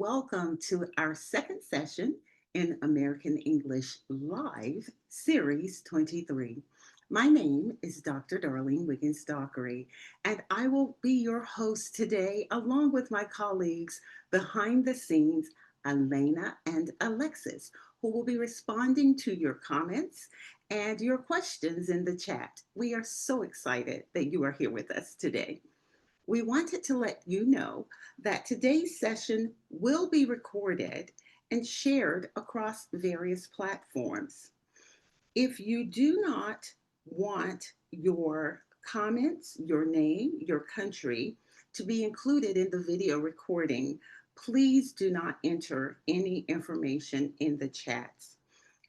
welcome to our second session in American English Live Series 23. My name is Dr. Darlene Wiggins Dockery, and I will be your host today, along with my colleagues behind the scenes, Elena and Alexis, who will be responding to your comments and your questions in the chat. We are so excited that you are here with us today. We wanted to let you know that today's session will be recorded and shared across various platforms. If you do not want your comments, your name, your country to be included in the video recording, please do not enter any information in the chats.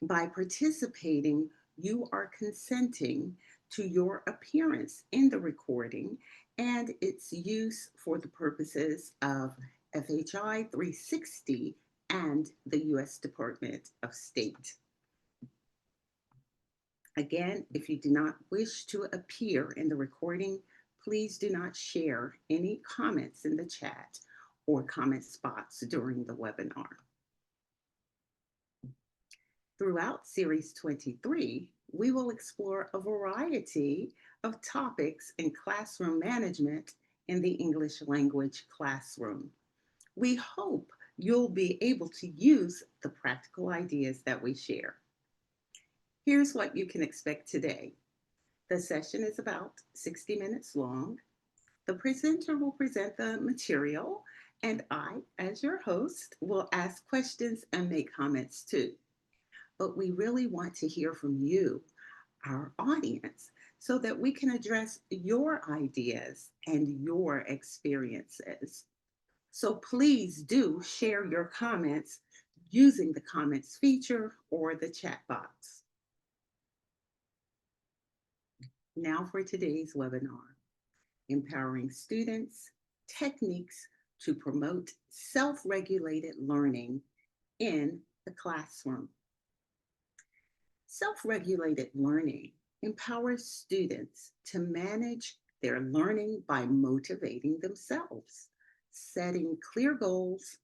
By participating, you are consenting to your appearance in the recording and its use for the purposes of FHI 360 and the U.S. Department of State. Again, if you do not wish to appear in the recording, please do not share any comments in the chat or comment spots during the webinar. Throughout Series 23, we will explore a variety of topics in classroom management in the English language classroom. We hope you'll be able to use the practical ideas that we share. Here's what you can expect today. The session is about 60 minutes long. The presenter will present the material, and I, as your host, will ask questions and make comments too. But we really want to hear from you, our audience, so that we can address your ideas and your experiences. So please do share your comments using the comments feature or the chat box. Now for today's webinar, Empowering Students, Techniques to Promote Self-Regulated Learning in the Classroom. Self-regulated learning empowers students to manage their learning by motivating themselves, setting clear goals,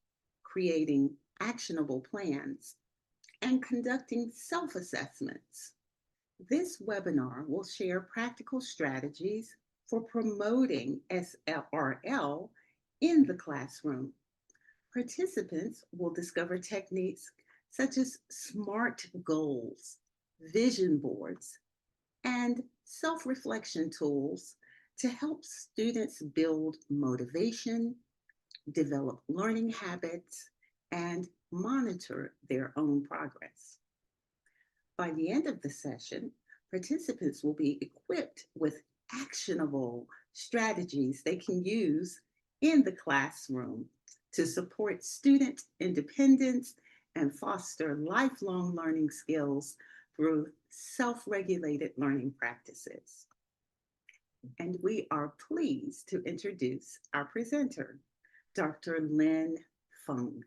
creating actionable plans, and conducting self-assessments. This webinar will share practical strategies for promoting SRL in the classroom. Participants will discover techniques such as SMART goals, vision boards, and self-reflection tools to help students build motivation, develop learning habits, and monitor their own progress. By the end of the session, participants will be equipped with actionable strategies they can use in the classroom to support student independence and foster lifelong learning skills through self-regulated learning practices. And we are pleased to introduce our presenter, Dr. Linh Phung.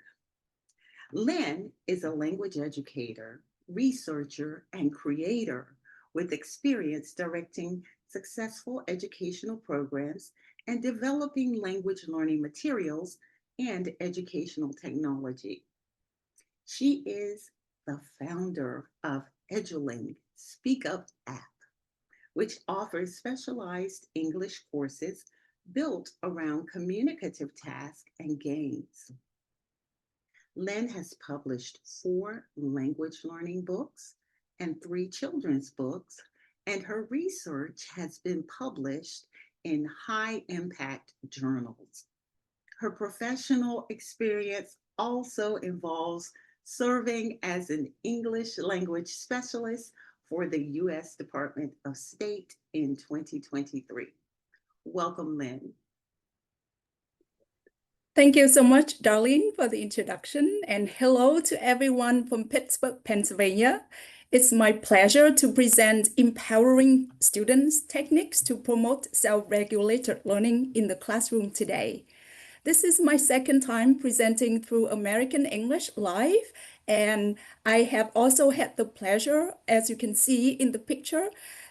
Linh is a language educator, researcher, and creator with experience directing successful educational programs and developing language learning materials and educational technology. She is the founder of EduLing Speak Up app, which offers specialized English courses built around communicative tasks and games. Linh has published 4 language learning books and 3 children's books, and her research has been published in high-impact journals. Her professional experience also involves serving as an English language specialist for the U.S. Department of State in 2023. Welcome, Linh. Thank you so much, Darlene, for the introduction, and hello to everyone from Pittsburgh, Pennsylvania. It's my pleasure to present empowering students techniques to promote self-regulated learning in the classroom today. This is my second time presenting through American English Live, and I have also had the pleasure, as you can see in the picture,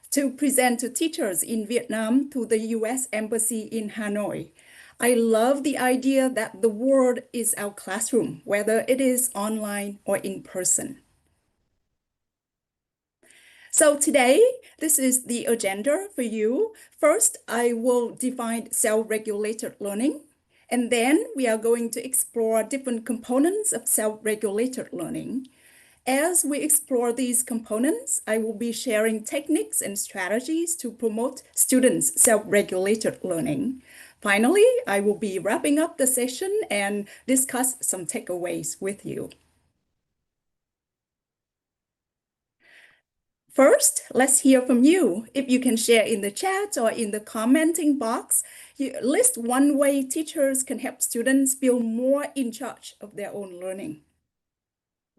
to present to teachers in Vietnam through the U.S. Embassy in Hanoi. I love the idea that the world is our classroom, whether it is online or in person. So today, this is the agenda for you. First, I will define self-regulated learning, and then we are going to explore different components of self-regulated learning. As we explore these components, I will be sharing techniques and strategies to promote students' self-regulated learning. Finally, I will be wrapping up the session and discuss some takeaways with you. First, let's hear from you. If you can share in the chat or in the commenting box, you list one way teachers can help students feel more in charge of their own learning.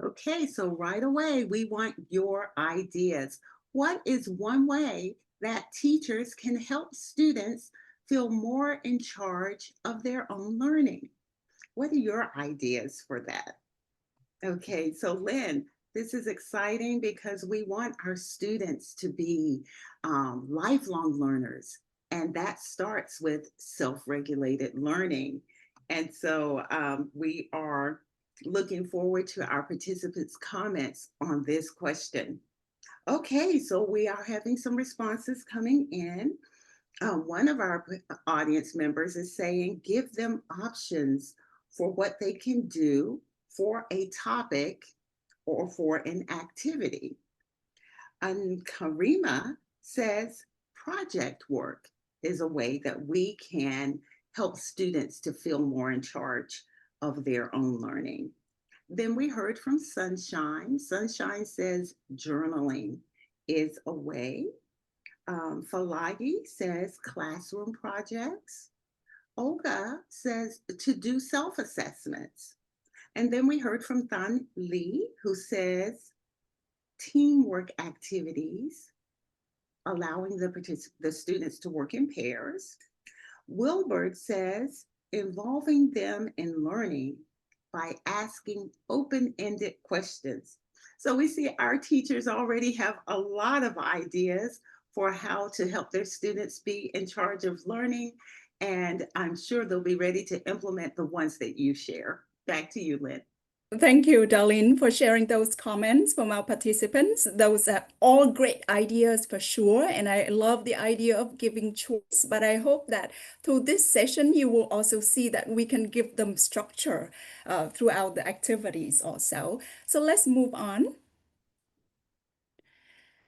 Okay, so right away, we want your ideas. What is one way that teachers can help students feel more in charge of their own learning? What are your ideas for that? Okay, so Lynn, this is exciting because we want our students to be lifelong learners, and that starts with self regulated learning. And so we are looking forward to our participants' comments on this question. Okay, so we are having some responses coming in. One of our audience members is saying give them options for what they can do for a topic or for an activity. And Karima says project work is a way that we can help students to feel more in charge of their own learning. Then we heard from Sunshine. Sunshine says journaling is a way. Falagi says classroom projects. Olga says to do self assessments. And then we heard from Than Lee, who says teamwork activities, allowing the students to work in pairs. Wilbert says involving them in learning by asking open ended questions. So we see our teachers already have a lot of ideas for how to help their students be in charge of learning. And I'm sure they'll be ready to implement the ones that you share. Back to you, Lynn. Thank you, Darlene, for sharing those comments from our participants. Those are all great ideas for sure. And I love the idea of giving choice. But I hope that through this session, you will also see that we can give them structure throughout the activities also. So let's move on.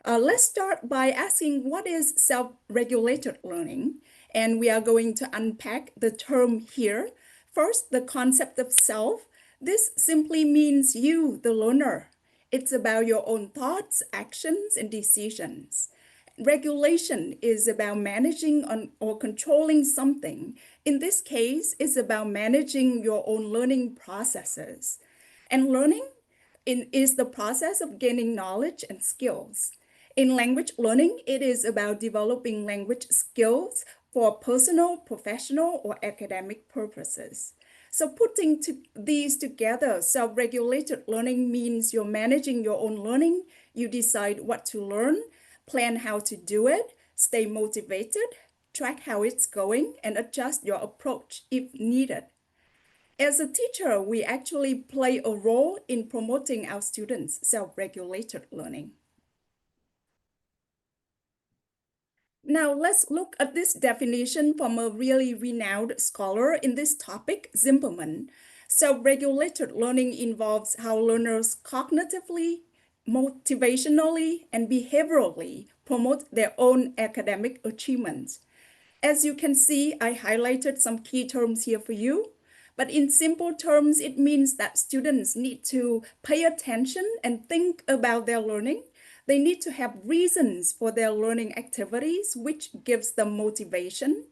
Let's start by asking what is self-regulated learning? And we are going to unpack the term here. First, the concept of self. This simply means you, the learner. It's about your own thoughts, actions, and decisions. Regulation is about managing or controlling something. In this case, it's about managing your own learning processes. And learning is the process of gaining knowledge and skills. In language learning, it is about developing language skills for personal, professional, or academic purposes. So putting these together, self-regulated learning means you're managing your own learning, you decide what to learn, plan how to do it, stay motivated, track how it's going, and adjust your approach if needed. As a teacher, we actually play a role in promoting our students' self-regulated learning. Now, let's look at this definition from a really renowned scholar in this topic, Zimmerman. Self-regulated learning involves how learners cognitively, motivationally, and behaviorally promote their own academic achievements. As you can see, I highlighted some key terms here for you. But in simple terms, it means that students need to pay attention and think about their learning. They need to have reasons for their learning activities, which gives them motivation.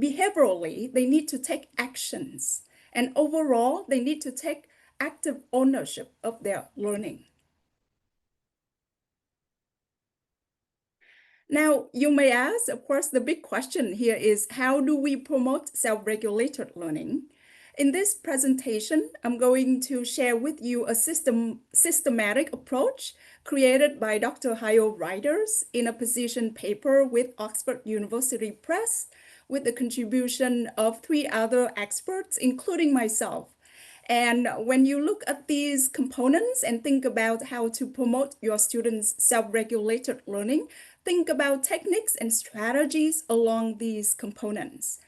Behaviorally, they need to take actions. And overall, they need to take active ownership of their learning. Now, you may ask, of course, the big question here is how do we promote self-regulated learning? In this presentation, I'm going to share with you a systematic approach created by Dr. Hayo Riders in a position paper with Oxford University Press, with the contribution of three other experts, including myself. And when you look at these components and think about how to promote your students' self-regulated learning, think about techniques and strategies along these components.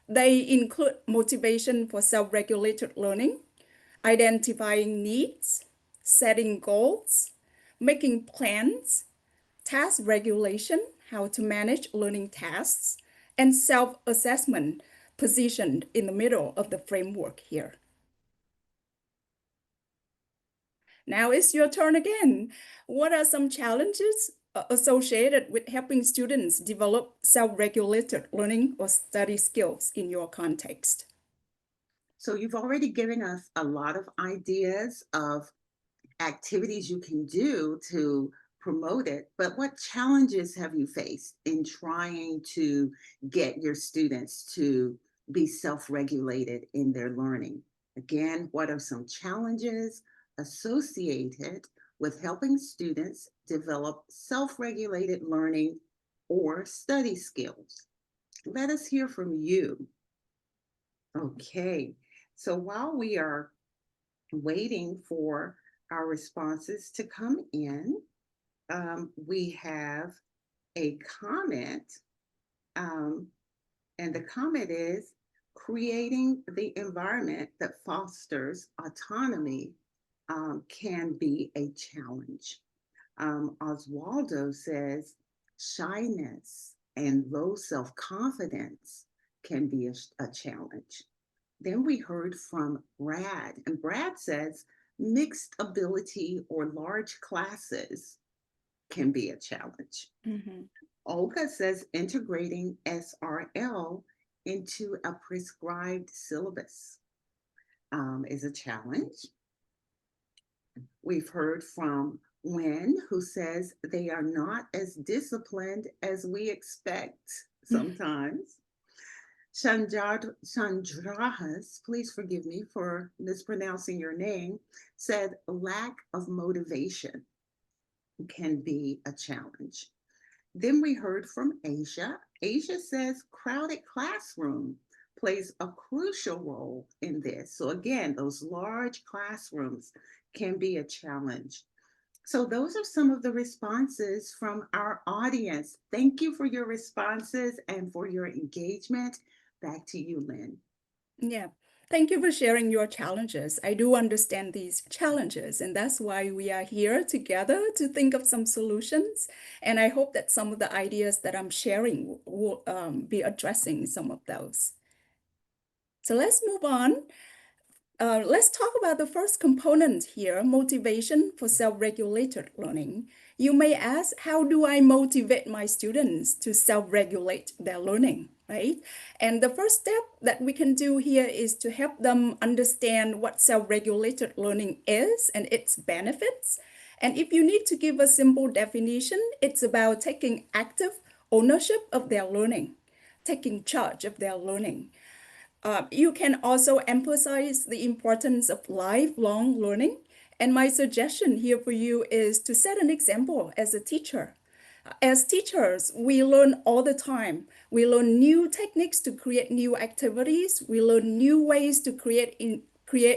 They include motivation for self-regulated learning, identifying needs, setting goals, making plans, task regulation, how to manage learning tasks, and self-assessment positioned in the middle of the framework here. Now it's your turn again. What are some challenges associated with helping students develop self-regulated learning or study skills in your context? So you've already given us a lot of ideas of activities you can do to promote it, but what challenges have you faced in trying to get your students to be self regulated in their learning? Again, what are some challenges associated with helping students develop self regulated learning or study skills? Let us hear from you. Okay, so while we are waiting for our responses to come in, we have a comment, um, and the comment is creating the environment that fosters autonomy can be a challenge. Oswaldo says shyness and low self confidence can be a challenge. Then we heard from Brad, and Brad says mixed ability or large classes can be a challenge. Mhm. Olga says integrating SRL into a prescribed syllabus is a challenge. We've heard from Wen, who says they are not as disciplined as we expect sometimes. Chandrahas, please forgive me for mispronouncing your name, said lack of motivation can be a challenge. Then we heard from Asia. Asia says crowded classroom plays a crucial role in this. So, again, those large classrooms can be a challenge. So, those are some of the responses from our audience. Thank you for your responses and for your engagement. Back to you, Lynn. Yeah. Thank you for sharing your challenges. I do understand these challenges, and that's why we are here together to think of some solutions. And I hope that some of the ideas that I'm sharing will be addressing some of those. So let's move on. Let's talk about the first component here, motivation for self-regulated learning. You may ask, how do I motivate my students to self-regulate their learning, right? And the first step that we can do here is to help them understand what self-regulated learning is and its benefits. And if you need to give a simple definition, it's about taking active ownership of their learning, taking charge of their learning. You can also emphasize the importance of lifelong learning. And my suggestion here for you is to set an example as a teacher. As teachers, we learn all the time. We learn new techniques to create new activities. We learn new ways to create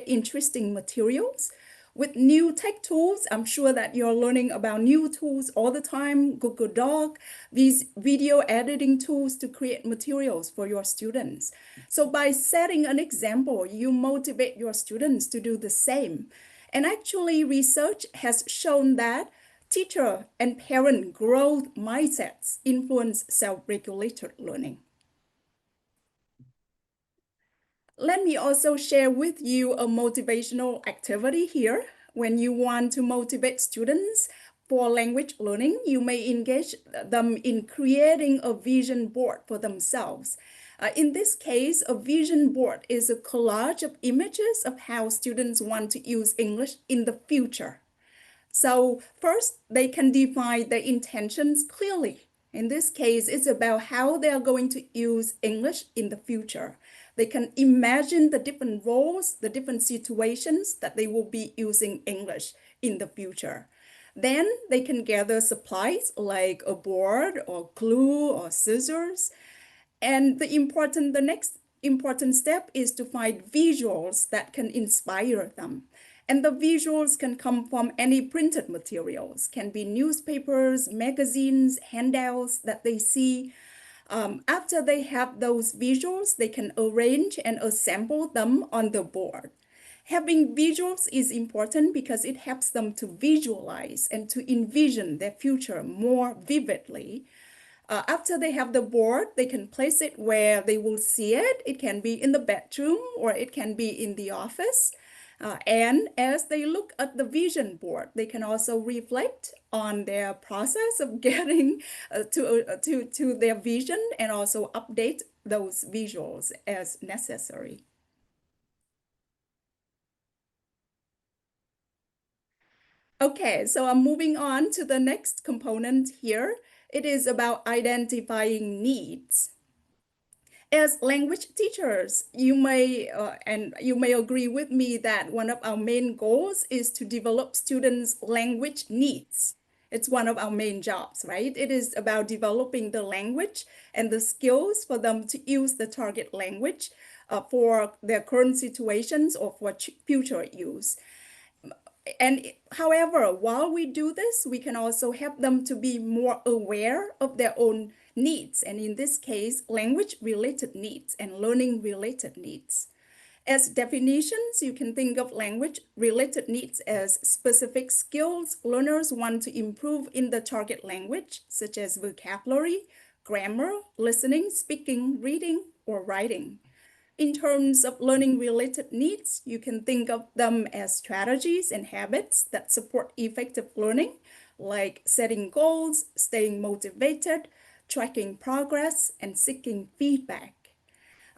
interesting materials. With new tech tools, I'm sure that you're learning about new tools all the time, Google Doc, these video editing tools to create materials for your students. So by setting an example, you motivate your students to do the same. And actually, research has shown that teacher and parent growth mindsets influence self-regulated learning. Let me also share with you a motivational activity here. When you want to motivate students for language learning, you may engage them in creating a vision board for themselves. In this case, a vision board is a collage of images of how students want to use English in the future. So first, they can define their intentions clearly. In this case, it's about how they are going to use English in the future. They can imagine the different roles, the different situations that they will be using English in the future. Then they can gather supplies like a board or glue or scissors And the next important step is to find visuals that can inspire them. And the visuals can come from any printed materials, can be newspapers, magazines, handouts that they see. After they have those visuals, they can arrange and assemble them on the board. Having visuals is important because it helps them to visualize and to envision their future more vividly. After they have the board, they can place it where they will see it. It can be in the bedroom or it can be in the office. And as they look at the vision board, they can also reflect on their process of getting to their vision and also update those visuals as necessary. Okay, so I'm moving on to the next component here. It is about identifying needs. As language teachers, you may agree with me that one of our main goals is to develop students' language needs. It's one of our main jobs, right? It is about developing the language and the skills for them to use the target language for their current situations or for future use. And however, while we do this, we can also help them to be more aware of their own needs. And in this case, language related needs and learning related needs. As definitions, you can think of language related needs as specific skills learners want to improve in the target language, such as vocabulary, grammar, listening, speaking, reading, or writing. In terms of learning related needs, you can think of them as strategies and habits that support effective learning, like setting goals, staying motivated, tracking progress, and seeking feedback.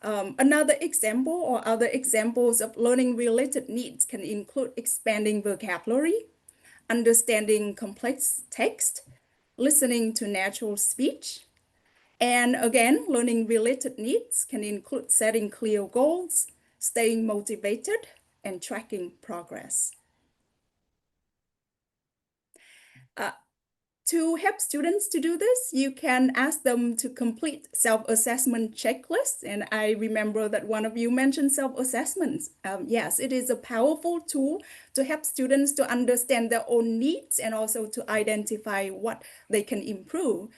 Another example or other examples of learning related needs can include expanding vocabulary, understanding complex text, listening to natural speech, and again, learning related needs can include setting clear goals, staying motivated, and tracking progress. Uh, To help students to do this, you can ask them to complete self-assessment checklists. And I remember that one of you mentioned self-assessments. Yes, it is a powerful tool to help students to understand their own needs and also to identify what they can improve.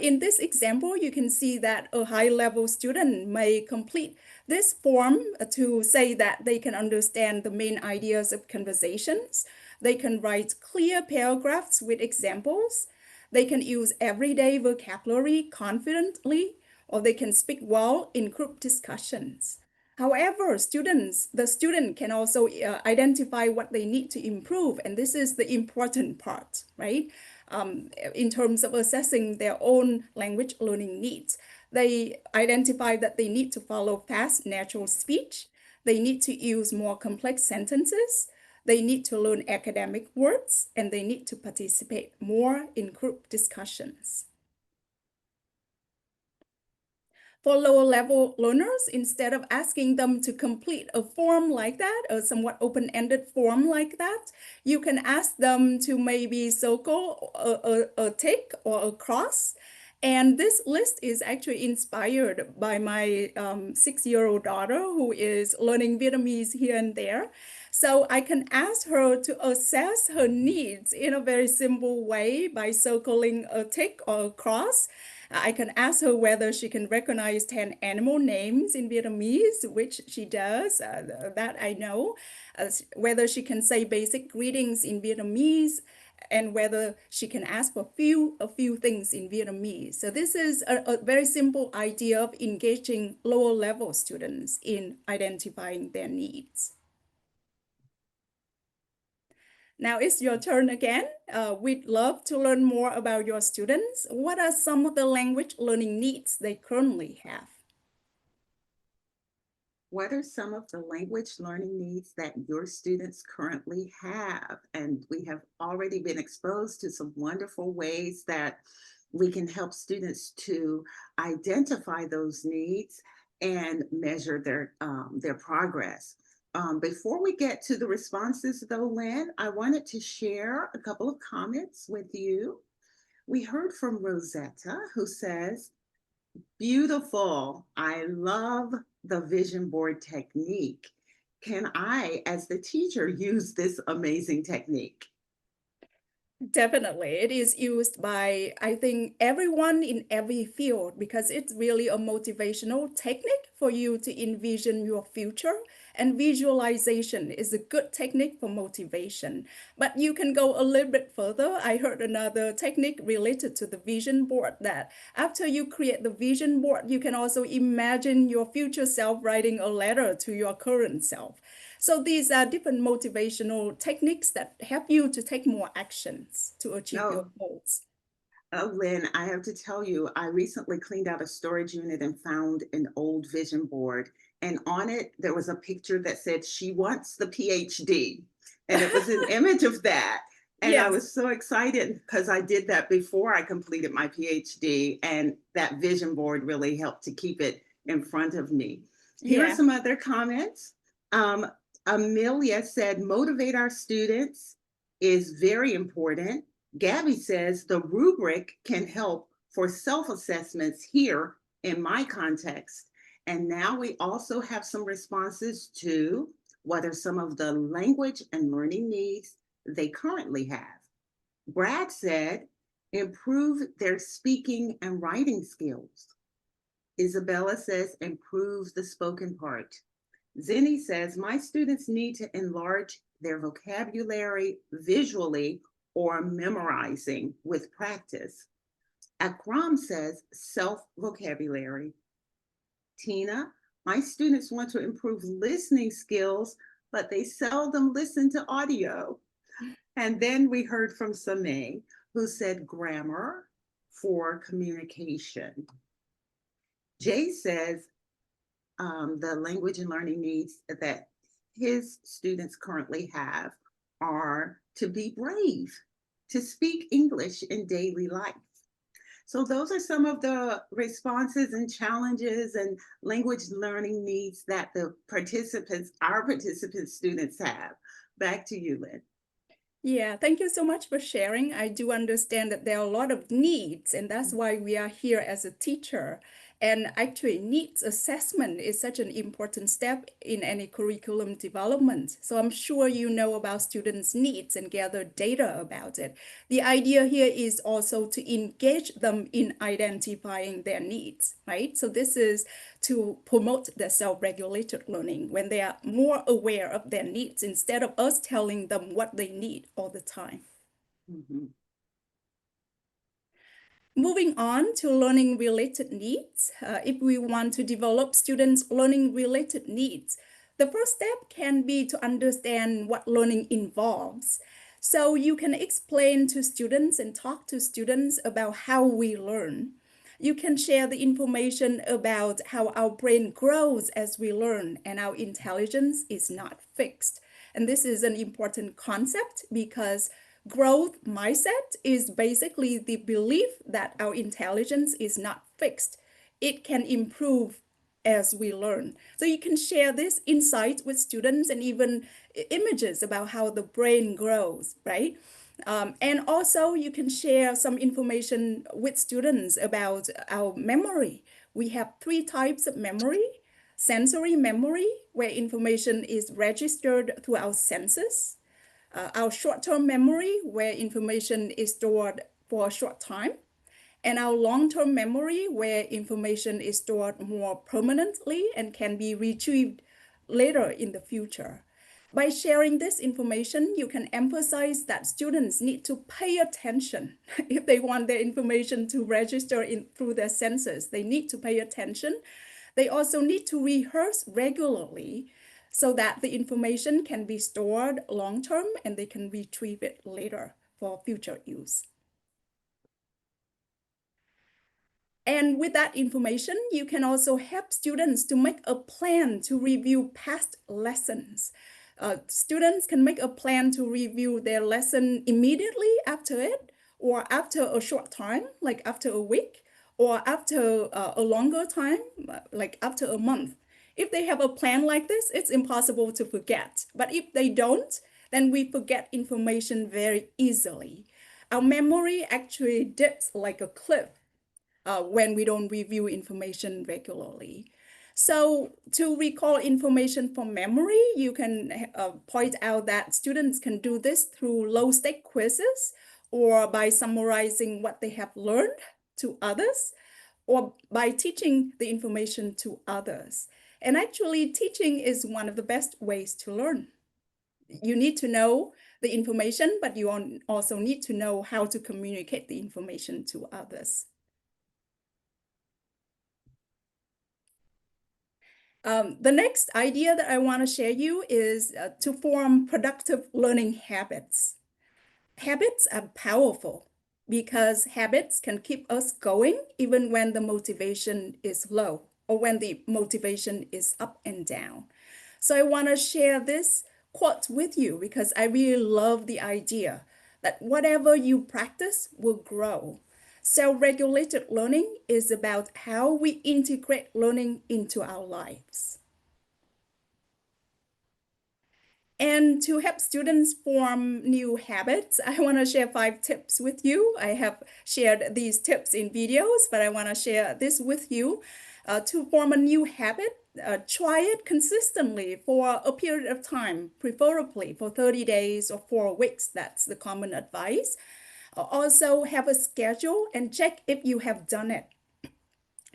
In this example, you can see that a high-level student may complete this form to say that they can understand the main ideas of conversations. They can write clear paragraphs with examples. They can use everyday vocabulary confidently, or they can speak well in group discussions. However, the student can also identify what they need to improve, and this is the important part, right? In terms of assessing their own language learning needs, they identify that they need to follow fast natural speech. They need to use more complex sentences. They need to learn academic words, and they need to participate more in group discussions. For lower level learners, instead of asking them to complete a form like that, a somewhat open-ended form like that, you can ask them to maybe circle a tick or a cross. And this list is actually inspired by my 6-year-old daughter who is learning Vietnamese here and there. So I can ask her to assess her needs in a very simple way by circling a tick or a cross. I can ask her whether she can recognize 10 animal names in Vietnamese, which she does, that I know. Whether she can say basic greetings in Vietnamese, and whether she can ask for a few things in Vietnamese. So this is a very simple idea of engaging lower level students in identifying their needs. Now it's your turn again. We'd love to learn more about your students. What are some of the language learning needs they currently have? What are some of the language learning needs that your students currently have? And we have already been exposed to some wonderful ways that we can help students to identify those needs and measure their progress. Before we get to the responses, though, Lynn, I wanted to share a couple of comments with you. We heard from Rosetta, who says, Beautiful. I love the vision board technique. Can I, as the teacher, use this amazing technique? Definitely. It is used by, I think, everyone in every field because it's really a motivational technique for you to envision your future. And visualization is a good technique for motivation. But you can go a little bit further. I heard another technique related to the vision board that after you create the vision board, you can also imagine your future self writing a letter to your current self. So these are different motivational techniques that help you to take more actions to achieve your No. goals. Oh, Lynn, I have to tell you, I recently cleaned out a storage unit and found an old vision board. And on it, there was a picture that said, "She wants the PhD." And it was an image of that. And I Yes. was so excited because I did that before I completed my PhD. And that vision board really helped to keep it in front of me. Here are Yeah. some other comments. Um, Amelia said, "Motivate our students is very important." Gabby says the rubric can help for self assessments here in my context. And now we also have some responses to what are some of the language and learning needs they currently have. Brad said, improve their speaking and writing skills. Isabella says, improve the spoken part. Zinni says, my students need to enlarge their vocabulary visually or memorizing with practice. Akram says, self vocabulary. Tina, my students want to improve listening skills, but they seldom listen to audio. And then we heard from Sameh, who said grammar for communication. Jay says the language and learning needs that his students currently have are to be brave, to speak English in daily life. So, those are some of the responses and challenges and language learning needs that the participants, our participant students have. Back to you, Lynn. Yeah, thank you so much for sharing. I do understand that there are a lot of needs, and that's why we are here as a teacher. And actually, needs assessment is such an important step in any curriculum development. So I'm sure you know about students' needs and gather data about it. The idea here is also to engage them in identifying their needs, right? So this is to promote the self-regulated learning when they are more aware of their needs instead of us telling them what they need all the time. Mhm. Moving on to learning related needs, if we want to develop students' learning related needs, the first step can be to understand what learning involves. So you can explain to students and talk to students about how we learn. You can share the information about how our brain grows as we learn and our intelligence is not fixed. And this is an important concept because growth mindset is basically the belief that our intelligence is not fixed. It can improve as we learn. So you can share this insight with students and even images about how the brain grows, right? And also you can share some information with students about our memory. We have three types of memory: sensory memory, where information is registered through our senses; our short-term memory, where information is stored for a short time; and our long-term memory, where information is stored more permanently and can be retrieved later in the future. By sharing this information, you can emphasize that students need to pay attention. If they want their information to register through their senses, they need to pay attention. They also need to rehearse regularly so that the information can be stored long term and they can retrieve it later for future use. And with that information, you can also help students to make a plan to review past lessons. Students can make a plan to review their lesson immediately after it, or after a short time, like after a week, or after a longer time, like after a month. If they have a plan like this, it's impossible to forget. But if they don't, then we forget information very easily. Our memory actually dips like a cliff when we don't review information regularly. So to recall information from memory, you can point out that students can do this through low-stake quizzes or by summarizing what they have learned to others or by teaching the information to others. And actually, teaching is one of the best ways to learn. You need to know the information, but you also need to know how to communicate the information to others. The next idea that I want to share you is to form productive learning habits. Habits are powerful because habits can keep us going even when the motivation is low or when the motivation is up and down. So I want to share this quote with you because I really love the idea that whatever you practice will grow. Self-regulated learning is about how we integrate learning into our lives. And to help students form new habits, I want to share 5 tips with you. I have shared these tips in videos, but I want to share this with you. To form a new habit, try it consistently for a period of time, preferably for 30 days or 4 weeks. That's the common advice. Also, have a schedule and check if you have done it.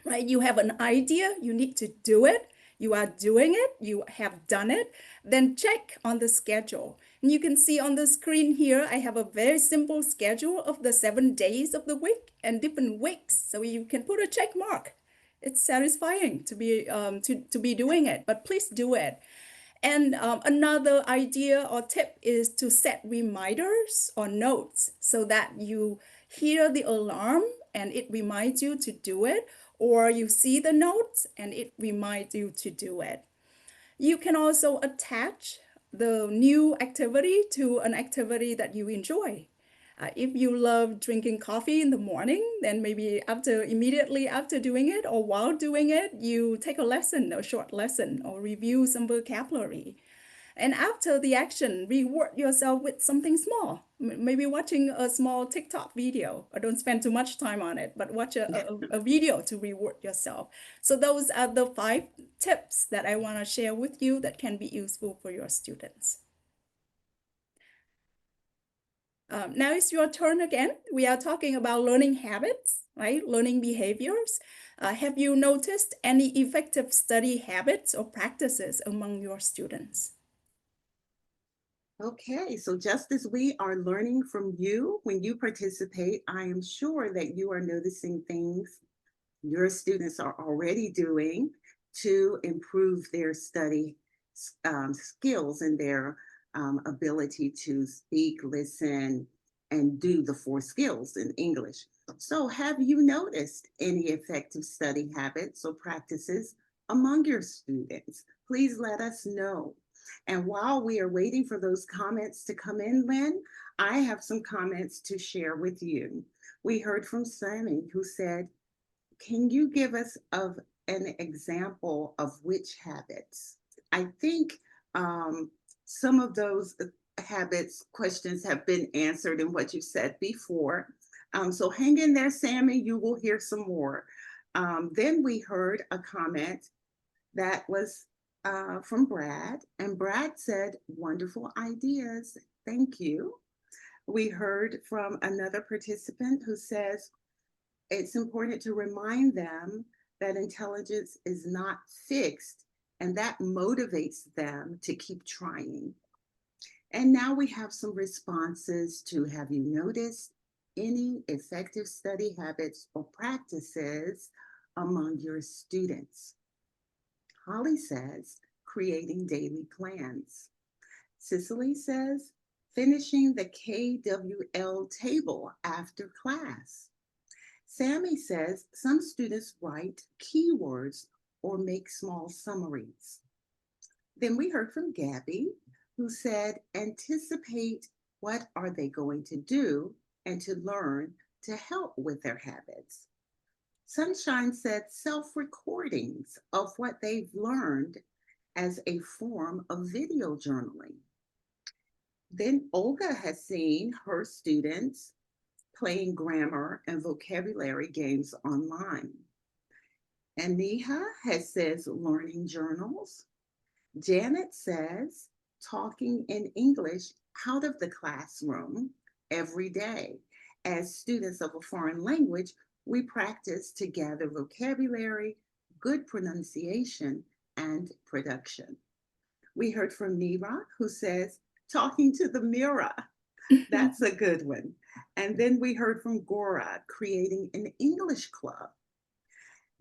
Right? You have an idea, you need to do it, you are doing it, you have done it, then check on the schedule. And you can see on the screen here, I have a very simple schedule of the 7 days of the week and different weeks. So you can put a check mark. It's satisfying to be doing it, but please do it. And another idea or tip is to set reminders or notes so that you hear the alarm and it reminds you to do it, or you see the notes and it reminds you to do it. You can also attach the new activity to an activity that you enjoy. If you love drinking coffee in the morning, then maybe immediately after doing it or while doing it, you take a lesson, a short lesson, or review some vocabulary. And after the action, reward yourself with something small. Maybe watching a small TikTok video, or don't spend too much time on it, but watch a video to reward yourself. So those are the 5 tips that I want to share with you that can be useful for your students. Now it's your turn again. We are talking about learning habits, right? Learning behaviors. Have you noticed any effective study habits or practices among your students? Okay, so just as we are learning from you when you participate, I am sure that you are noticing things your students are already doing to improve their study skills and their ability to speak, listen, and do the 4 skills in English. So, have you noticed any effective study habits or practices among your students? Please let us know. And while we are waiting for those comments to come in, Lynn, I have some comments to share with you. We heard from Sammy who said, can you give us of an example of which habits? I think some of those habits questions have been answered in what you said before. So hang in there, Sammy. You will hear some more. Then we heard a comment that was from Brad, and Brad said, "Wonderful ideas. Thank you." We heard from another participant who says, it's important to remind them that intelligence is not fixed and that motivates them to keep trying. And now we have some responses to have you noticed any effective study habits or practices among your students? Holly says, creating daily plans. Cicely says, finishing the KWL table after class. Sammy says some students write keywords or make small summaries. Then we heard from Gabby, who said anticipate what are they going to do and to learn to help with their habits. Sunshine said self-recordings of what they've learned as a form of video journaling. Then Olga has seen her students playing grammar and vocabulary games online. And Neha has says learning journals. Janet says talking in English out of the classroom every day. As students of a foreign language, we practice to gather vocabulary, good pronunciation, and production. We heard from Nira, who says talking to the mirror. That's a good one. And then we heard from Gora, creating an English club.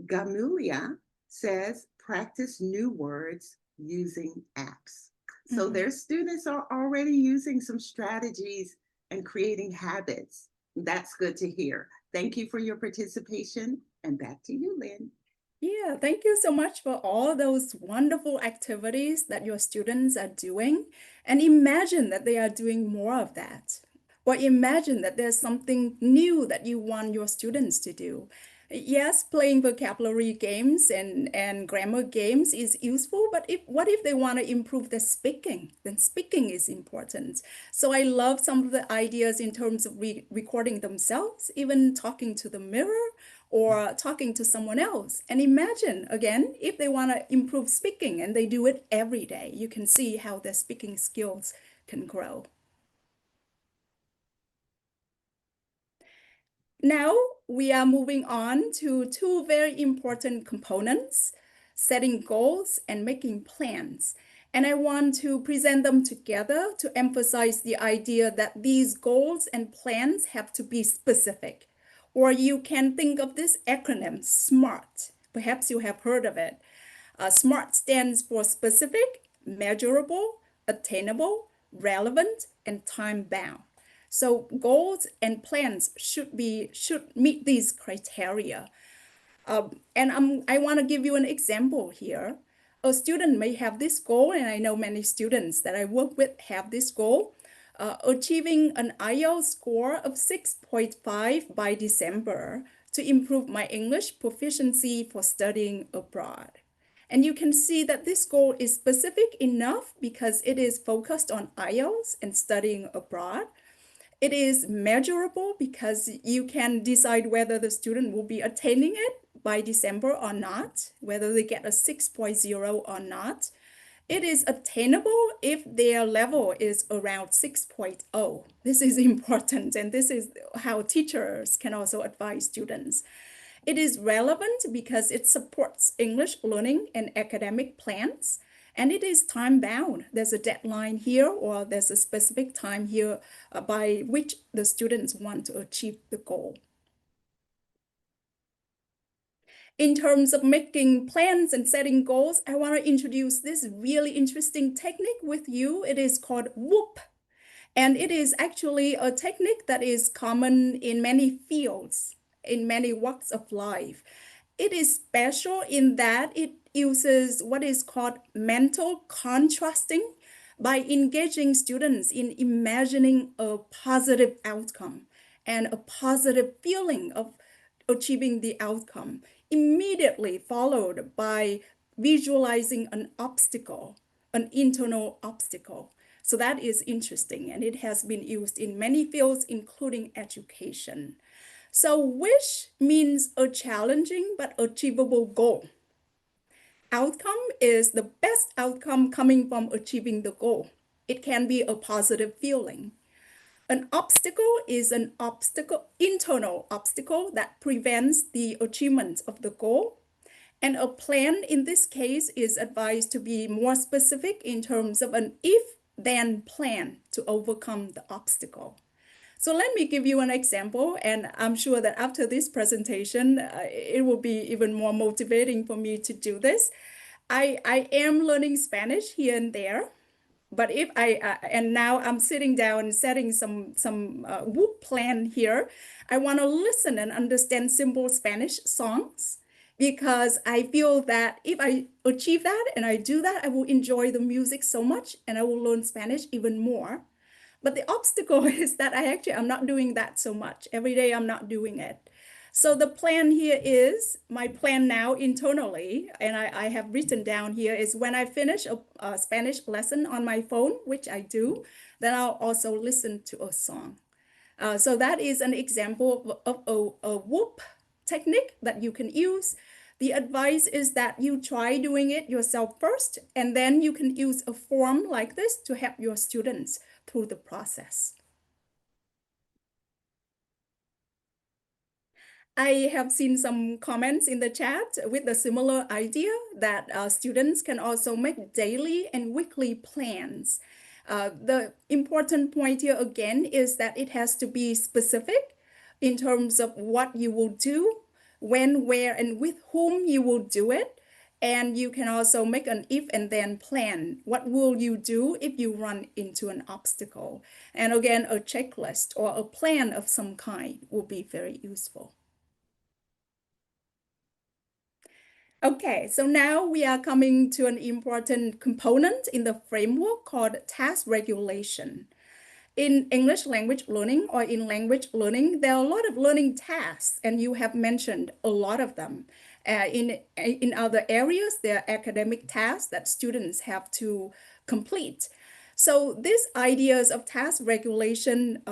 Gamulia says practice new words using apps. So Mhm. their students are already using some strategies and creating habits. That's good to hear. Thank you for your participation. And back to you, Lynn. Yeah, thank you so much for all those wonderful activities that your students are doing. And imagine that they are doing more of that. Or imagine that there's something new that you want your students to do. Yes, playing vocabulary games and grammar games is useful, but what if they want to improve their speaking? Then speaking is important. So I love some of the ideas in terms of recording themselves, even talking to the mirror or talking to someone else. And imagine again, if they want to improve speaking and they do it every day, you can see how their speaking skills can grow. Now we are moving on to two very important components, setting goals and making plans. And I want to present them together to emphasize the idea that these goals and plans have to be specific. Or you can think of this acronym SMART. Perhaps you have heard of it. SMART stands for specific, measurable, attainable, relevant, and time bound. So goals and plans should meet these criteria. I want to give you an example here. A student may have this goal, and I know many students that I work with have this goal, achieving an IELTS score of 6.5 by December to improve my English proficiency for studying abroad. And you can see that this goal is specific enough because it is focused on IELTS and studying abroad. It is measurable because you can decide whether the student will be attaining it by December or not, whether they get a 6.0 or not. It is attainable if their level is around 6.0. This is important, and this is how teachers can also advise students. It is relevant because it supports English learning and academic plans. And it is time bound. There's a deadline here, or there's a specific time here by which the students want to achieve the goal. In terms of making plans and setting goals, I want to introduce this really interesting technique with you. It is called WHOOP. And it is actually a technique that is common in many fields, in many walks of life. It is special in that it uses what is called mental contrasting by engaging students in imagining a positive outcome and a positive feeling of achieving the outcome, immediately followed by visualizing an obstacle, an internal obstacle. So that is interesting, and it has been used in many fields, including education. So, wish means a challenging but achievable goal. Outcome is the best outcome coming from achieving the goal. It can be a positive feeling. An obstacle is an obstacle, internal obstacle that prevents the achievement of the goal. And a plan in this case is advised to be more specific in terms of an if then plan to overcome the obstacle. So let me give you an example, and I'm sure that after this presentation, it will be even more motivating for me to do this. I am learning Spanish here and there, but if I and now I'm sitting down and setting some Whoop plan here. I want to listen and understand simple Spanish songs because I feel that if I achieve that and I do that, I will enjoy the music so much and I will learn Spanish even more. But the obstacle is that I'm not doing that so much. Every day I'm not doing it. So the plan here is my plan now internally, and I have written down here is when I finish a Spanish lesson on my phone, which I do, then I'll also listen to a song. So that is an example of a whoop technique that you can use. The advice is that you try doing it yourself first, and then you can use a form like this to help your students through the process. I have seen some comments in the chat with a similar idea that students can also make daily and weekly plans. The important point here again is that it has to be specific in terms of what you will do, when, where, and with whom you will do it. And you can also make an if and then plan. What will you do if you run into an obstacle? And again, a checklist or a plan of some kind will be very useful. Okay, so now we are coming to an important component in the framework called task regulation. In English language learning or in language learning, there are a lot of learning tasks, and you have mentioned a lot of them. In other areas, there are academic tasks that students have to complete. So these ideas of task regulation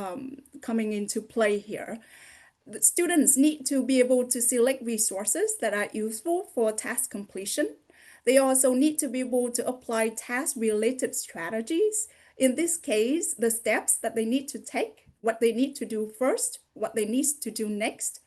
coming into play here. The students need to be able to select resources that are useful for task completion. They also need to be able to apply task-related strategies. In this case, the steps that they need to take, what they need to do first, what they need to do next,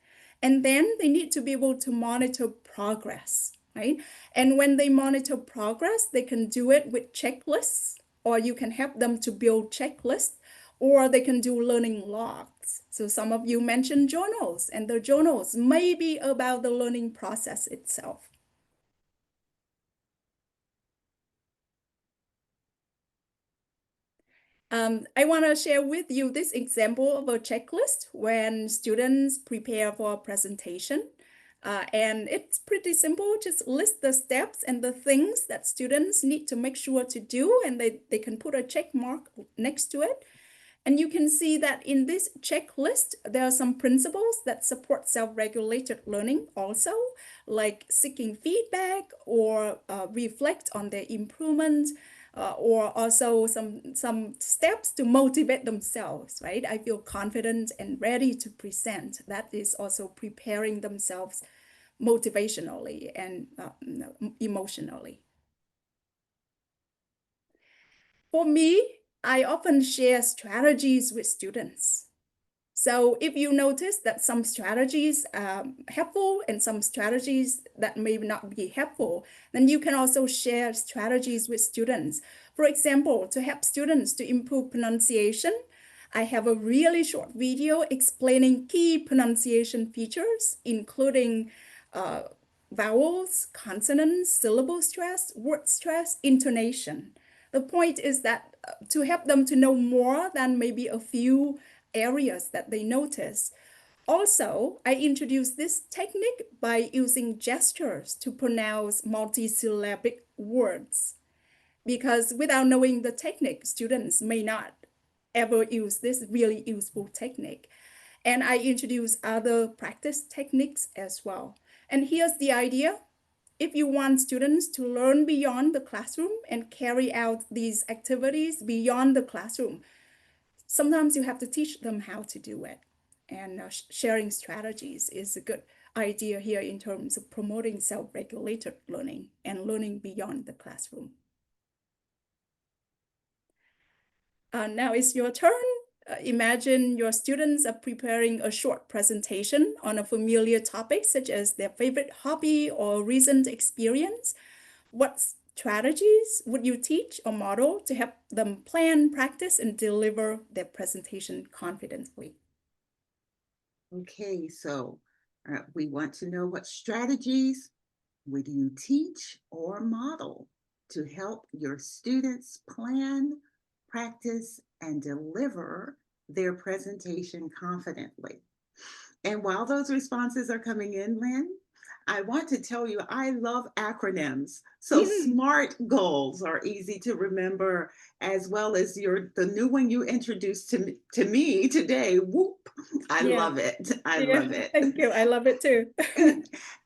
and then they need to be able to monitor progress, right? And when they monitor progress, they can do it with checklists, or you can help them to build checklists, or they can do learning logs. So some of you mentioned journals, and the journals may be about the learning process itself. I want to share with you this example of a checklist when students prepare for a presentation. And it's pretty simple, just list the steps and the things that students need to make sure to do, and they can put a check mark next to it. And you can see that in this checklist, there are some principles that support self-regulated learning also, like seeking feedback or reflect on their improvement, or also some steps to motivate themselves, right? I feel confident and ready to present. That is also preparing themselves motivationally and emotionally. For me, I often share strategies with students. So if you notice that some strategies are helpful and some strategies that may not be helpful, then you can also share strategies with students. For example, to help students to improve pronunciation, I have a really short video explaining key pronunciation features, including vowels, consonants, syllable stress, word stress, intonation. The point is that to help them to know more than maybe a few areas that they notice. Also, I introduced this technique by using gestures to pronounce multisyllabic words, because without knowing the technique, students may not ever use this really useful technique. And I introduce other practice techniques as well. And here's the idea. If you want students to learn beyond the classroom and carry out these activities beyond the classroom, sometimes you have to teach them how to do it. And sharing strategies is a good idea here in terms of promoting self-regulated learning and learning beyond the classroom. Now it's your turn. Imagine your students are preparing a short presentation on a familiar topic, such as their favorite hobby or recent experience. What strategies would you teach or model to help them plan, practice, and deliver their presentation confidently? Okay, so we want to know what strategies would you teach or model to help your students plan, practice, and deliver their presentation confidently? And while those responses are coming in, Lynn, I want to tell you I love acronyms. So SMART goals are easy to remember, as well as the new one you introduced to me today. Whoop! I Yeah, love it. I yeah, love it. thank you. I love it too.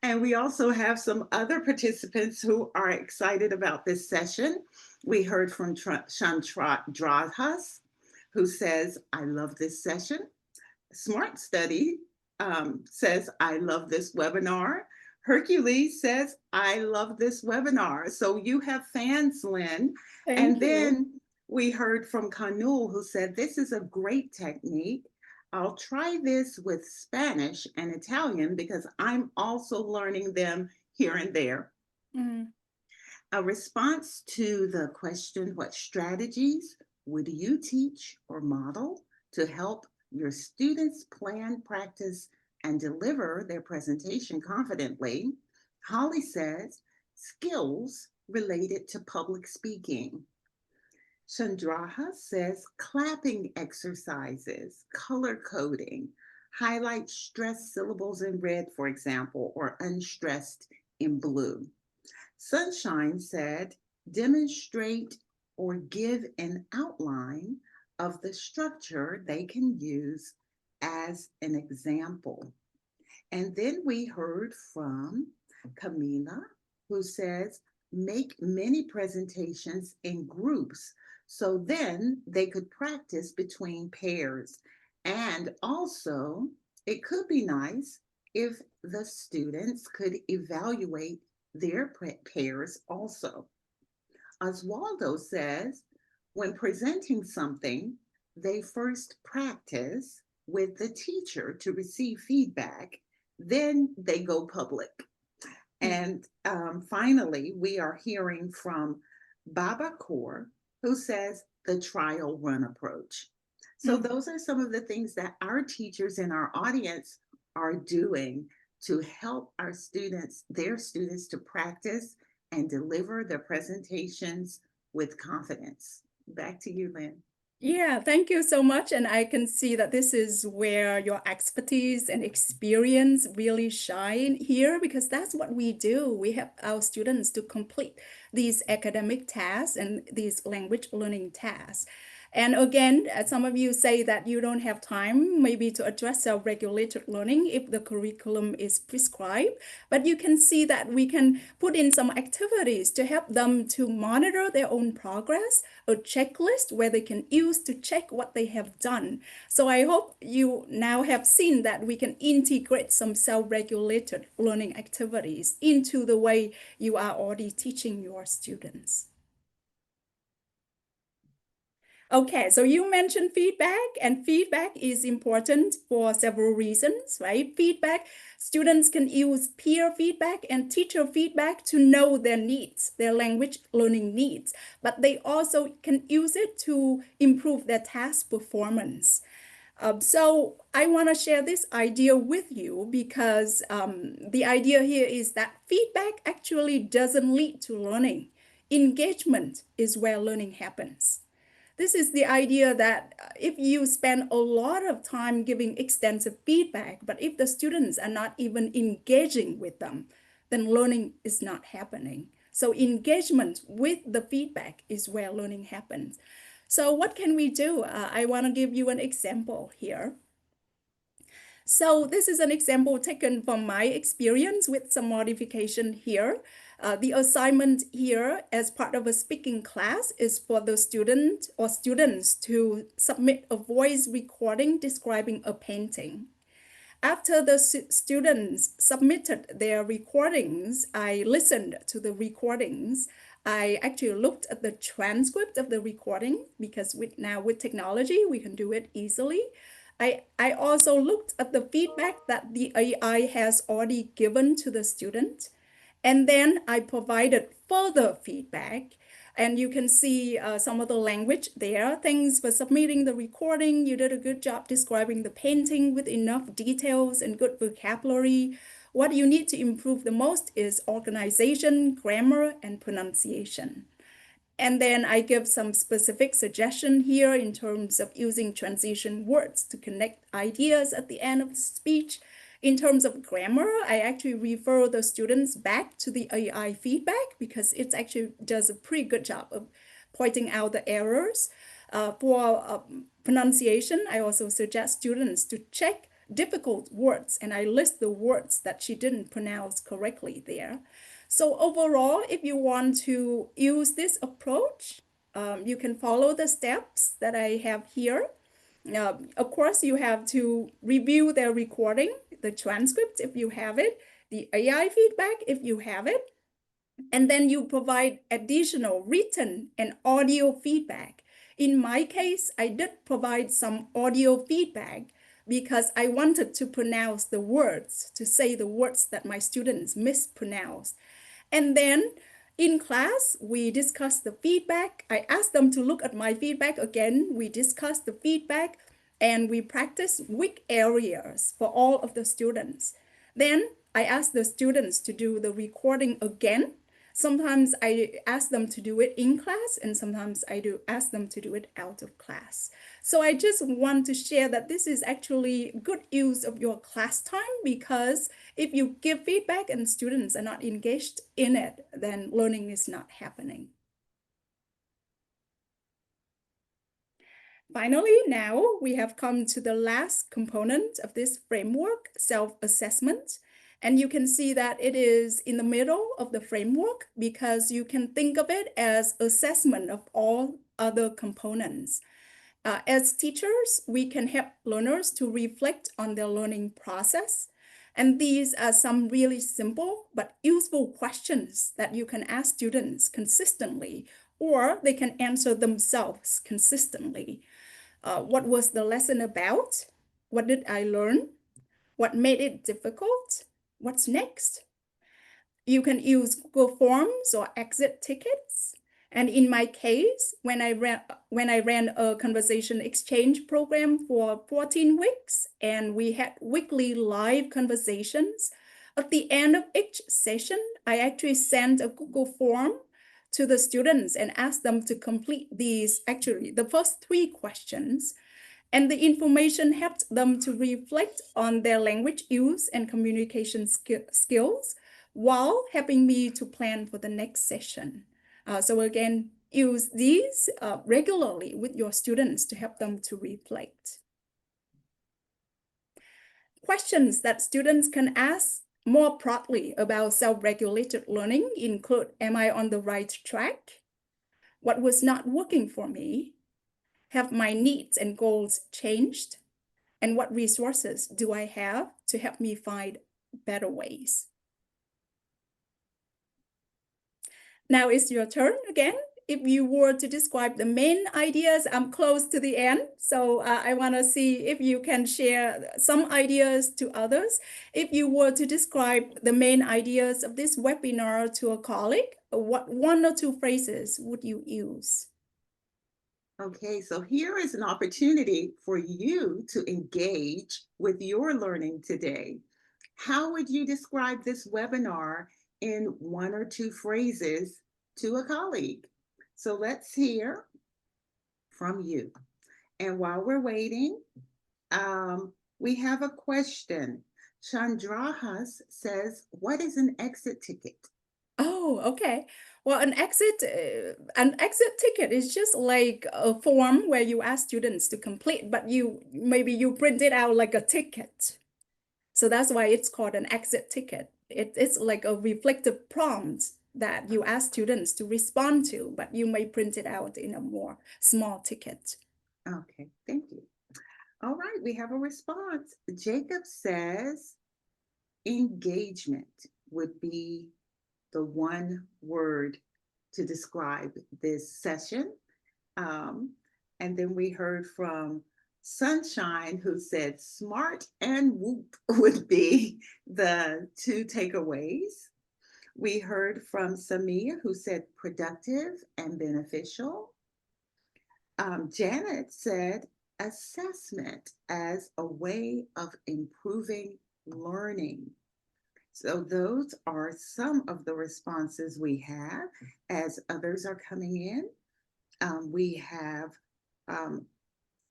And we also have some other participants who are excited about this session. We heard from Shantrat Dradhas, who says, I love this session. Smart Study says, I love this webinar. Hercules says, I love this webinar. So you have fans, Lynn. And Thank you. then we heard from Kanul, who said, this is a great technique. I'll try this with Spanish and Italian because I'm also learning them here and there. Mm. A response to the question, what strategies would you teach or model to help your students plan, practice, and deliver their presentation confidently? Holly says, skills related to public speaking. Chandraha says, clapping exercises, color coding, highlight stressed syllables in red, for example, or unstressed in blue. Sunshine said, demonstrate or give an outline of the structure they can use as an example. And then we heard from Camila, who says, make many presentations in groups so then they could practice between pairs. And also, it could be nice if the students could evaluate their pairs also. Oswaldo says, when presenting something, they first practice with the teacher to receive feedback, then they go public. Mm. And finally, we are hearing from Baba Kaur, who says the trial run approach. So, Mm. those are some of the things that our teachers in our audience are doing to help our students, their students, to practice and deliver their presentations with confidence. Back to you, Lynn. Yeah, thank you so much. And I can see that this is where your expertise and experience really shine here because that's what we do. We help our students to complete these academic tasks and these language learning tasks. And again, some of you say that you don't have time maybe to address self-regulated learning if the curriculum is prescribed, but you can see that we can put in some activities to help them to monitor their own progress, a checklist where they can use to check what they have done. So I hope you now have seen that we can integrate some self-regulated learning activities into the way you are already teaching your students. Okay, so you mentioned feedback, and feedback is important for several reasons, right? Feedback, students can use peer feedback and teacher feedback to know their needs, their language learning needs, but they also can use it to improve their task performance. So I want to share this idea with you because the idea here is that feedback actually doesn't lead to learning. Engagement is where learning happens. This is the idea that if you spend a lot of time giving extensive feedback, but if the students are not even engaging with them, then learning is not happening. So engagement with the feedback is where learning happens. So what can we do? I want to give you an example here. So this is an example taken from my experience with some modification here. The assignment here as part of a speaking class is for the student or students to submit a voice recording describing a painting. After the students submitted their recordings, I listened to the recordings. I actually looked at the transcript of the recording because now with technology, we can do it easily. I also looked at the feedback that the AI has already given to the student. And then I provided further feedback. And you can see some of the language there. Thanks for submitting the recording. You did a good job describing the painting with enough details and good vocabulary. What you need to improve the most is organization, grammar, and pronunciation. And then I give some specific suggestion here in terms of using transition words to connect ideas at the end of the speech. In terms of grammar, I actually refer the students back to the AI feedback because it actually does a pretty good job of pointing out the errors. For pronunciation, I also suggest students to check difficult words, and I list the words that she didn't pronounce correctly there. So overall, if you want to use this approach, you can follow the steps that I have here. Of course, you have to review their recording, the transcript if you have it, the AI feedback if you have it, and then you provide additional written and audio feedback. In my case, I did provide some audio feedback because I wanted to pronounce the words, to say the words that my students mispronounced. And then in class, we discussed the feedback. I asked them to look at my feedback again. We discussed the feedback and we practiced weak areas for all of the students. Then I asked the students to do the recording again. Sometimes I ask them to do it in class, and sometimes I do ask them to do it out of class. So I just want to share that this is actually good use of your class time, because if you give feedback and students are not engaged in it, then learning is not happening. Finally, now we have come to the last component of this framework, self-assessment. And you can see that it is in the middle of the framework because you can think of it as assessment of all other components. As teachers, we can help learners to reflect on their learning process. And these are some really simple but useful questions that you can ask students consistently, or they can answer themselves consistently. What was the lesson about? What did I learn? What made it difficult? What's next? You can use Google Forms or exit tickets. And in my case, when I ran a conversation exchange program for 14 weeks, and we had weekly live conversations, at the end of each session, I actually sent a Google form to the students and asked them to complete these, actually, the first 3 questions. And the information helped them to reflect on their language use and communication skills while helping me to plan for the next session. So again, use these regularly with your students to help them to reflect. Questions that students can ask more broadly about self-regulated learning include, am I on the right track? What was not working for me? Have my needs and goals changed? And what resources do I have to help me find better ways? Now it's your turn again. If you were to describe the main ideas, I'm close to the end. So I want to see if you can share some ideas to others. If you were to describe the main ideas of this webinar to a colleague, what 1 or 2 phrases would you use? Okay, so here is an opportunity for you to engage with your learning today. How would you describe this webinar in 1 or 2 phrases to a colleague? So let's hear from you. And while we're waiting, we have a question. Chandrahas says, what is an exit ticket? Oh, okay. Well, an exit ticket is just like a form where you ask students to complete, but maybe you print it out like a ticket. So that's why it's called an exit ticket. It's like a reflective prompt that you ask students to respond to, but you may print it out in a more small ticket. Okay, thank you. All right, we have a response. Jacob says engagement would be the one word to describe this session. Um, and then we heard from Sunshine, who said smart and whoop would be the 2 takeaways. We heard from Samia, who said productive and beneficial. Janet said assessment as a way of improving learning. So those are some of the responses we have as others are coming in. We have um,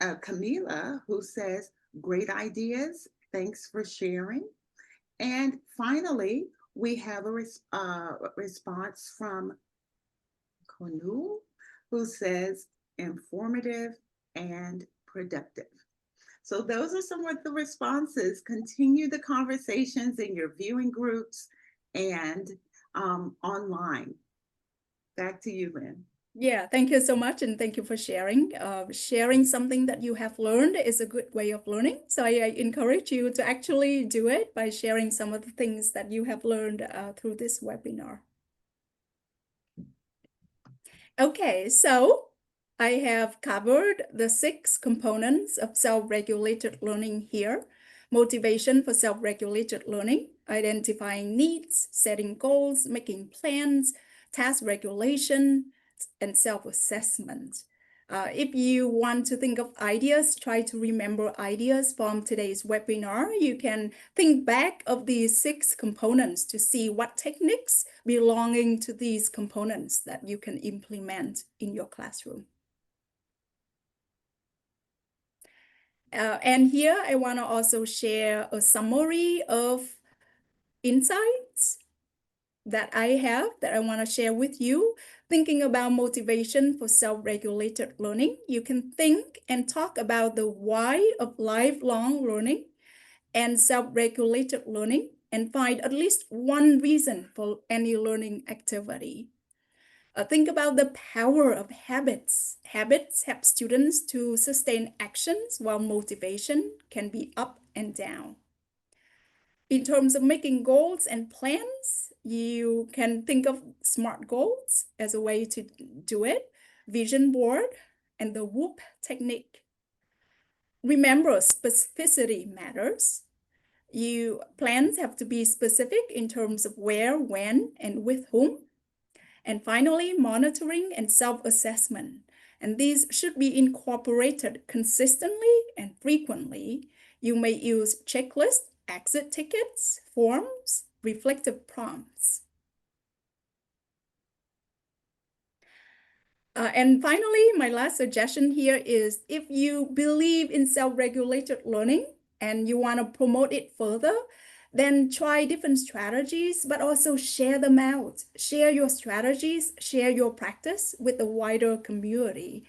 Camila, who says, great ideas. Thanks for sharing. And finally, we have a response from Konu, who says, informative and productive. So those are some of the responses. Continue the conversations in your viewing groups and online. Back to you, Lynn. Yeah, thank you so much, and thank you for sharing. Sharing something that you have learned is a good way of learning. So I encourage you to actually do it by sharing some of the things that you have learned through this webinar. Okay, so I have covered the 6 components of self-regulated learning here. Motivation for self-regulated learning, identifying needs, setting goals, making plans, task regulation, and self-assessment. If you want to think of ideas, try to remember ideas from today's webinar. You can think back of these 6 components to see what techniques belonging to these components that you can implement in your classroom. And here I want to also share a summary of insights that I have that I want to share with you. Thinking about motivation for self-regulated learning, you can think and talk about the why of lifelong learning and self-regulated learning and find at least one reason for any learning activity. Think about the power of habits. Habits help students to sustain actions while motivation can be up and down. In terms of making goals and plans, you can think of SMART goals as a way to do it, vision board, and the WHOOP technique. Remember, specificity matters. Plans have to be specific in terms of where, when, and with whom. And finally, monitoring and self-assessment. And these should be incorporated consistently and frequently. You may use checklists, exit tickets, forms, reflective prompts. And finally, my last suggestion here is if you believe in self-regulated learning and you want to promote it further, then try different strategies, but also share them out. Share your strategies, share your practice with the wider community.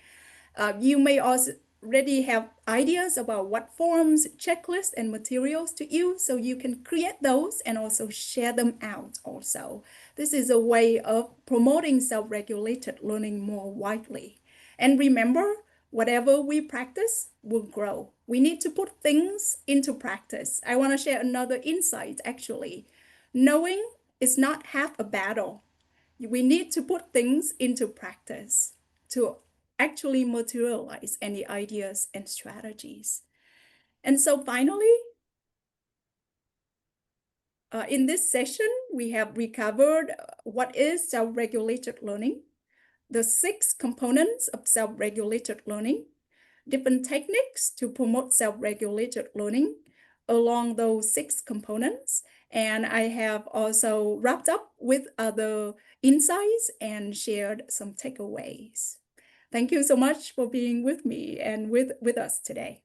You may also already have ideas about what forms, checklists, and materials to use, so you can create those and also share them out also. This is a way of promoting self-regulated learning more widely. And remember, whatever we practice will grow. We need to put things into practice. I want to share another insight actually. Knowing is not half a battle. We need to put things into practice to actually materialize any ideas and strategies. And so finally, in this session, we have recovered what is self-regulated learning, the 6 components of self-regulated learning, different techniques to promote self-regulated learning along those 6 components. And I have also wrapped up with other insights and shared some takeaways. Thank you so much for being with me and with us today.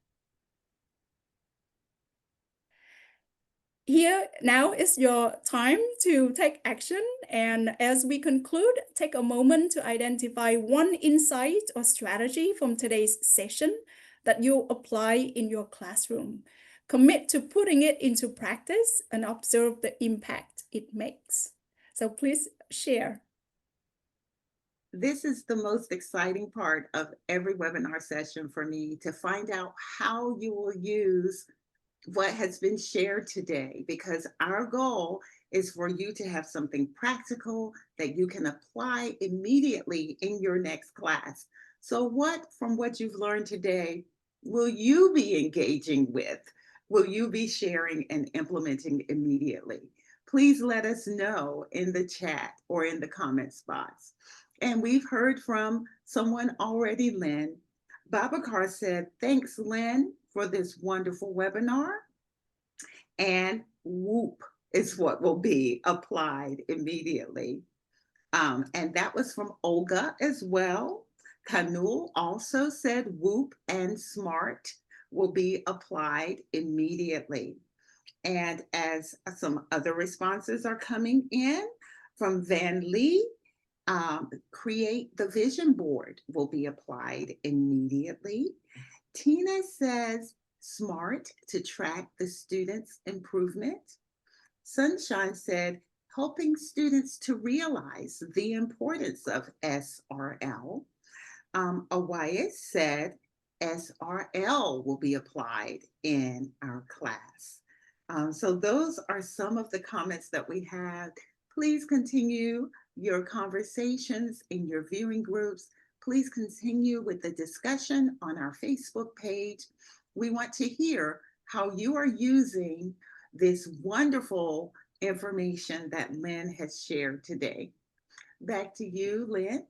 Here now is your time to take action. And as we conclude, take a moment to identify one insight or strategy from today's session that you'll apply in your classroom. Commit to putting it into practice and observe the impact it makes. So please share. This is the most exciting part of every webinar session for me, to find out how you will use what has been shared today, because our goal is for you to have something practical that you can apply immediately in your next class. So, what from what you've learned today will you be engaging with? Will you be sharing and implementing immediately? Please let us know in the chat or in the comment spots. And we've heard from someone already, Lynn. Babacar said, "Thanks, Lynn, for this wonderful webinar." And WHOOP is what will be applied immediately. And that was from Olga as well. Kanul also said WHOOP and SMART will be applied immediately. And as some other responses are coming in from Van Lee, create the vision board will be applied immediately. Tina says SMART to track the student's improvement. Sunshine said helping students to realize the importance of SRL. Awais said SRL will be applied in our class. So those are some of the comments that we had. Please continue your conversations in your viewing groups. Please continue with the discussion on our Facebook page. We want to hear how you are using this wonderful information that Lynn has shared today. Back to you, Lynn.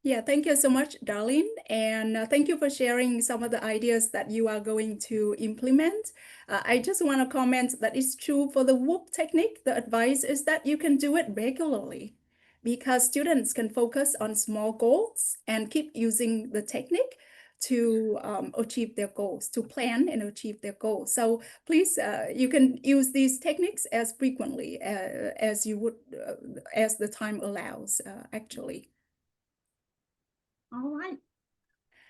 Yeah, thank you so much, Darlene. And thank you for sharing some of the ideas that you are going to implement. I just want to comment that it's true for the whoop technique. The advice is that you can do it regularly because students can focus on small goals and keep using the technique to achieve their goals, to plan and achieve their goals. So please, you can use these techniques as frequently as you would, as the time allows, actually. All right.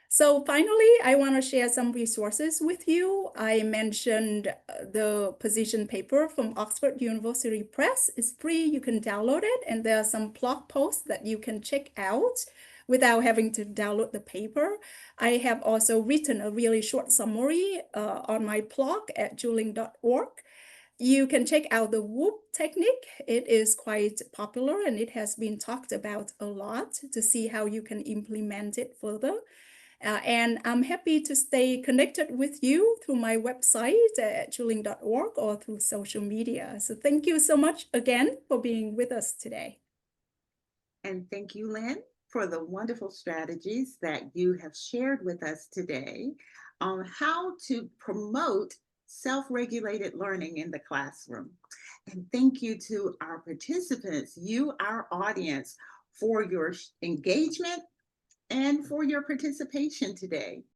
So finally, I want to share some resources with you. I mentioned the position paper from Oxford University Press. It's free, you can download it, and there are some blog posts that you can check out without having to download the paper. I have also written a really short summary on my blog at juling.org. You can check out the whoop technique. It is quite popular and it has been talked about a lot to see how you can implement it further. And I'm happy to stay connected with you through my website at juling.org or through social media. So thank you so much again for being with us today. And thank you, Lynn, for the wonderful strategies that you have shared with us today on how to promote self-regulated learning in the classroom. And thank you to our participants, you, our audience, for your engagement and for your participation today.